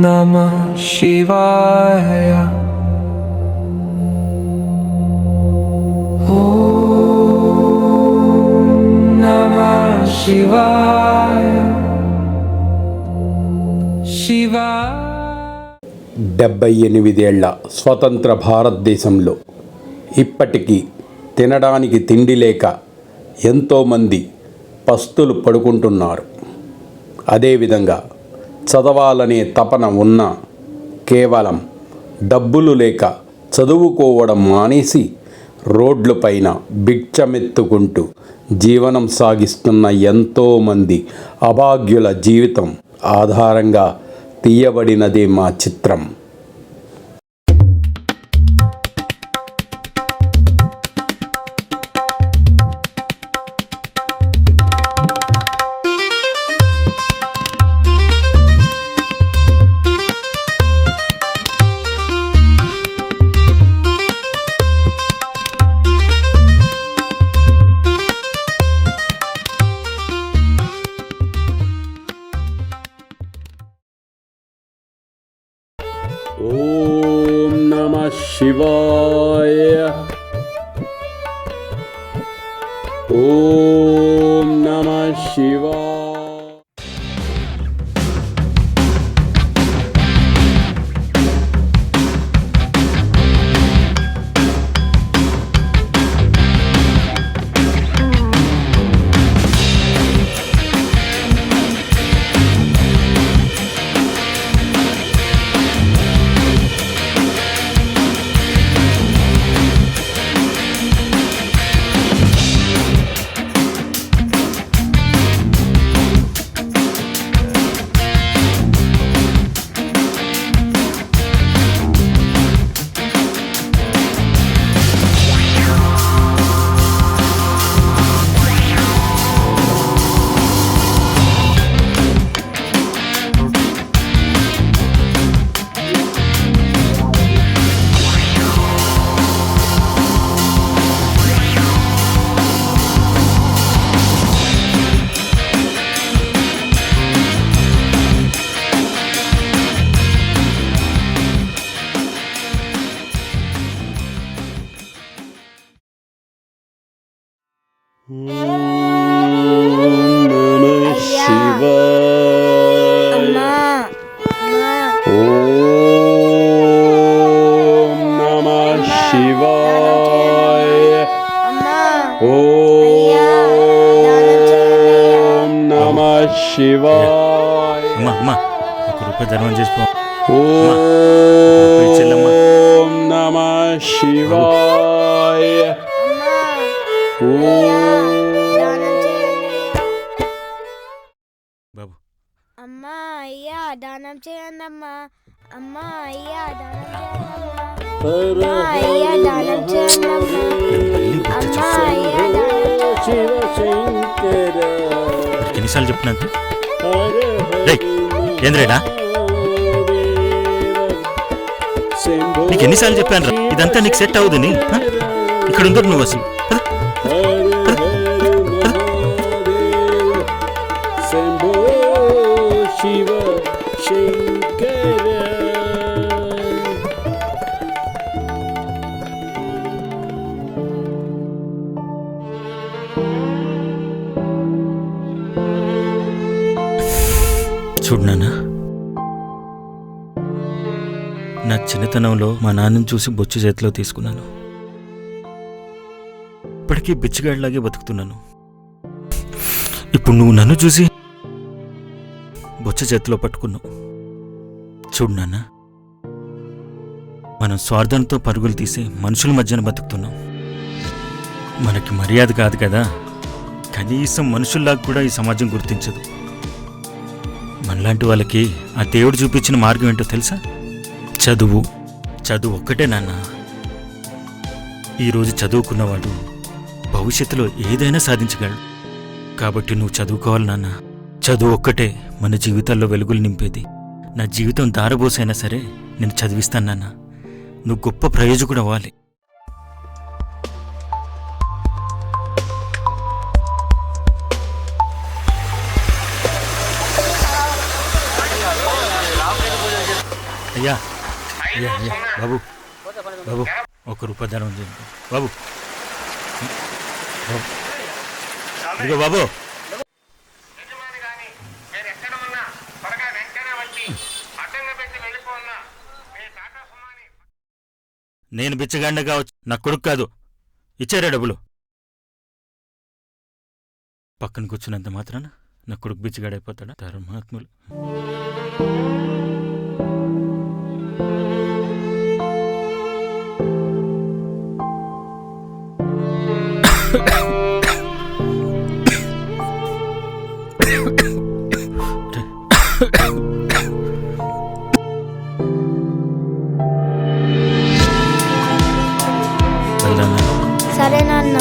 नमः शिवाय। शिवाय शिवाय। 78 ఏళ్ల స్వతంత్ర భారతదేశంలో ఇప్పటికీ తినడానికి తిండి లేక ఎంతోమంది పస్తులు పడుకుంటున్నారు. అదేవిధంగా చదవాలనే తపన ఉన్నా కేవలం డబ్బులు లేక చదువుకోవడం మానేసి రోడ్లపైన భిక్షమెత్తుకుంటూ జీవనం సాగిస్తున్న ఎంతోమంది అభాగ్యుల జీవితం ఆధారంగా తీయబడినదే మా చిత్రం. ఓం నమః శివాయ. ఓం నమః శివాయ. శివాయ. అమ్మా ₹1 ధర్మం చేసుకో. ఓం నమః శివాయ. బాబు అమ్మా అయ్యా దానం చేయండి అమ్మా. అమ్మా అయ్యా దానం చేయండి అమ్మా. అయ్యా దానం చేయండి అమ్మా. అమ్మా అయ్యా ఎన్నిసార్లు చెప్పినంత ఏంద్రేడా నీకు ఎన్నిసార్లు చెప్పాను రా ఇదంతా నీకు సెట్ అవుదని. ఇక్కడ ఉండరు నువ్వు అసలు. చూడు నాన్న, నా చిన్నతనంలో మా నాన్నని చూసి బొచ్చు చేతిలో తీసుకున్నాను. ఇప్పటికీ బిచ్చగాడిలాగే బతుకుతున్నాను. ఇప్పుడు నువ్వు నన్ను చూసి బొచ్చు చేతిలో పట్టుకున్నావు. చూడు నాన్న, మనం స్వార్థంతో పరుగులు తీసి మనుషుల మధ్యన బతుకుతున్నాం. మనకి మర్యాద కాదు కదా, కనీసం మనుషుల్లాగా కూడా ఈ సమాజం గుర్తించదు. మనలాంటి వాళ్ళకి ఆ దేవుడు చూపించిన మార్గం ఏంటో తెలుసా? చదువు. చదువు ఒక్కటే నాన్న. ఈరోజు చదువుకున్నవాడు భవిష్యత్తులో ఏదైనా సాధించగలడు. కాబట్టి నువ్వు చదువుకోవాలి నాన్న. చదువు ఒక్కటే మన జీవితాల్లో వెలుగులు నింపేది. నా జీవితం దారబోసైనా సరే నేను చదివిస్తాను నాన్న. నువ్వు గొప్ప ప్రయోజకుడు అవ్వాలి. అయ్యా అయ్యా అయ్యా బాబు బాబు ₹1 ధనం చేయండి బాబు. బాబు ఇదిగో బాబు. నేను బిచ్చగాండి కావచ్చు, నా కొడుకు కాదు. ఇచ్చారా డబ్బులు? పక్కన కూర్చున్నంత మాత్రాన నా కొడుకు బిచ్చగాడైపోతాడా? ధర్మాత్ములు. సరే నాన్న.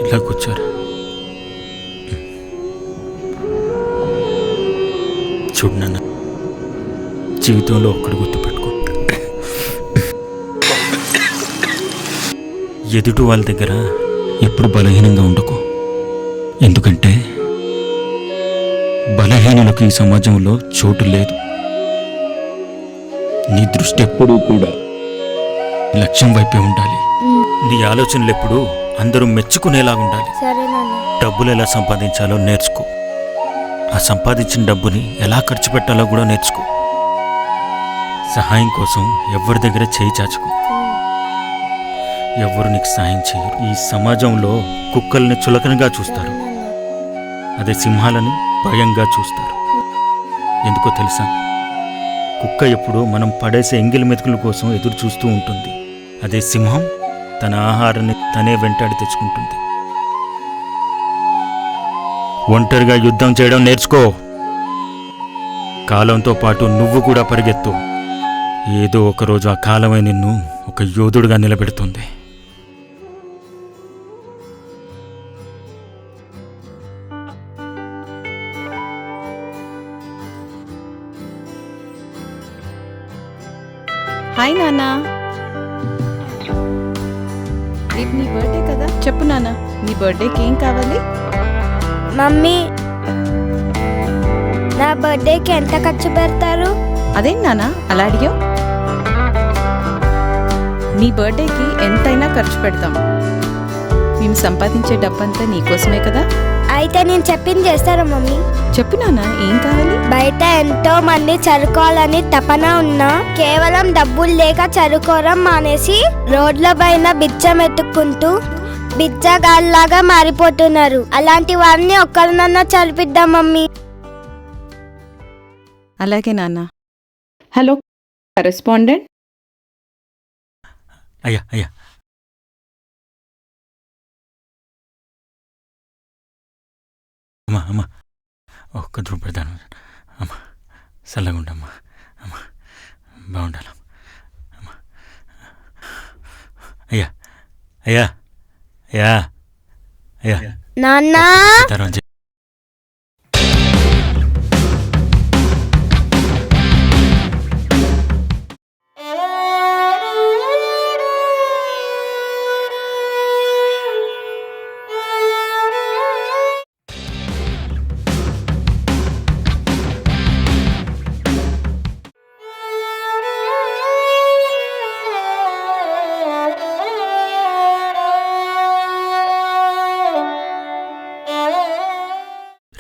ఇలా కూర్చోరా. చూడు నాన్న, జీవితంలో ఒక్కడు గుర్తుపెట్టుకో, ఎదుటి వాళ్ళ దగ్గర ఎప్పుడు బలహీనంగా ఉండకు. ఎందుకంటే బలహీనులకు ఈ సమాజంలో చోటు లేదు. నీ దృష్టి ఎప్పుడూ కూడా లక్ష్యం వైపే ఉండాలి. నీ ఆలోచనలు ఎప్పుడూ అందరూ మెచ్చుకునేలాగా ఉండాలి. సరే నాన్న. డబ్బులు ఎలా సంపాదించాలో నేర్చుకో. ఆ సంపాదించిన డబ్బుని ఎలా ఖర్చు పెట్టాలో కూడా నేర్చుకో. సహాయం కోసం ఎవరి దగ్గర చేయి చాచుకో. ఎవరు నీకు సహాయం చేయరు. ఈ సమాజంలో కుక్కల్ని చులకనగా చూస్తారు, అదే సింహాలని భయంగా చూస్తారు. ఎందుకో తెలుసా? కుక్క ఎప్పుడు మనం పడేసే ఎంగిలి మెతుకుల కోసం ఎదురు చూస్తూ ఉంటుంది. అదే సింహం తన ఆహారాన్ని తనే వెంటాడి తెచ్చుకుంటుంది. ఒంటరిగా యుద్ధం చేయడం నేర్చుకో. కాలంతో పాటు నువ్వు కూడా పరిగెత్తు. ఏదో ఒకరోజు ఆ కాలమే నిన్ను ఒక యోధుడిగా నిలబెడుతుంది. హాయ్ నాన్న. రేపు నీ బర్త్డే కదా, చెప్పు నాన్న, నీ బర్త్డేకి ఏం కావాలి? మమ్మీ, నా బర్త్డేకి ఎంత ఖర్చు పెడతారు? అదేం నాన్న అలా అడిగావు? నీ బర్త్డేకి ఎంతైనా ఖర్చు పెడతాం. మేము సంపాదించే డబ్బంతా నీకోసమే కదా. అయితే నేను చెప్పింది చేస్తారా మమ్మీ? చెప్పు నాన్న, ఏం కావాలి? బయట ఎంతో మంది చదువుకోవాలని తపన ఉన్నా కేవలం డబ్బులు లేక చదువుకోవడం మానేసి రోడ్ల పైన బిచ్చం ఎత్తుక్కుంటూ బిచ్చగాళ్ళలాగా మారిపోతున్నారు. అలాంటి వారిని ఒక్కరినన్నా చదివిద్దాం మమ్మీ. అలాగే నాన్న. Hello correspondent. అయ్యా అయ్యా అమ్మా అమ్మా ₹1 దానం. అమ్మా చల్లగా ఉండమ్మా. అమ్మా బాగుండాలి. అమ్మా అయ్యా అయ్యా అయ్యా అయ్యా నాన్న, తరం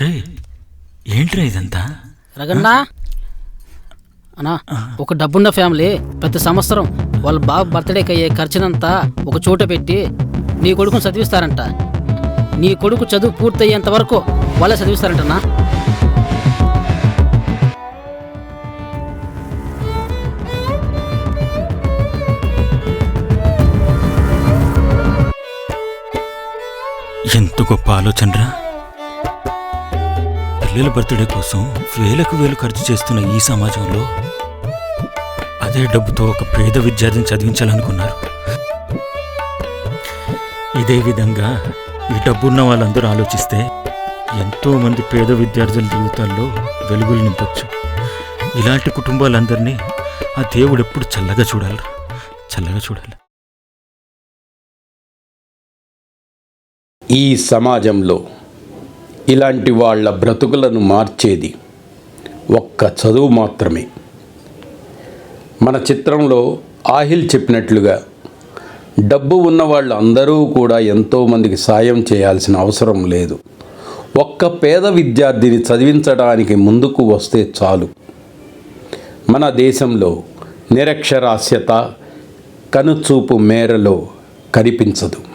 రే, ఏంట్రా ఇదంతా? రగన్నా అన్నా, ఒక డబ్బున్న ఫ్యామిలీ ప్రతి సంవత్సరం వాళ్ళ బాబు బర్త్డేకి అయ్యే ఖర్చునంతా ఒక చోట పెట్టి నీ కొడుకుని చదివిస్తారంట. నీ కొడుకు చదువు పూర్తయ్యేంత వరకు వాళ్ళే చదివిస్తారంటన్నా. ఎంత గొప్ప ఆలోచనరా! పిల్లల బర్త్డే కోసం వేలకు వేలు ఖర్చు చేస్తున్న ఈ సమాజంలో అదే డబ్బుతో ఒక పేద విద్యార్థిని చదివించాలనుకున్నారు. ఇదే విధంగా ఈ డబ్బున్న వాళ్ళందరూ ఆలోచిస్తే ఎంతోమంది పేద విద్యార్థుల జీవితాల్లో వెలుగులు నింపొచ్చు. ఇలాంటి కుటుంబాలందరినీ ఆ దేవుడు ఎప్పుడు చల్లగా చూడాలి. ఈ సమాజంలో ఇలాంటి వాళ్ళ బ్రతుకులను మార్చేది ఒక్క చదువు మాత్రమే. మన చిత్రంలో ఆహిల్ చెప్పినట్లుగా డబ్బు ఉన్న వాళ్ళు అందరూ కూడా ఎంతోమందికి సాయం చేయాల్సిన అవసరం లేదు. ఒక్క పేద విద్యార్థిని చదివించడానికి ముందుకు వస్తే చాలు. మన దేశంలో నిరక్షరాస్యత కనుచూపు మేరలో కనిపించదు.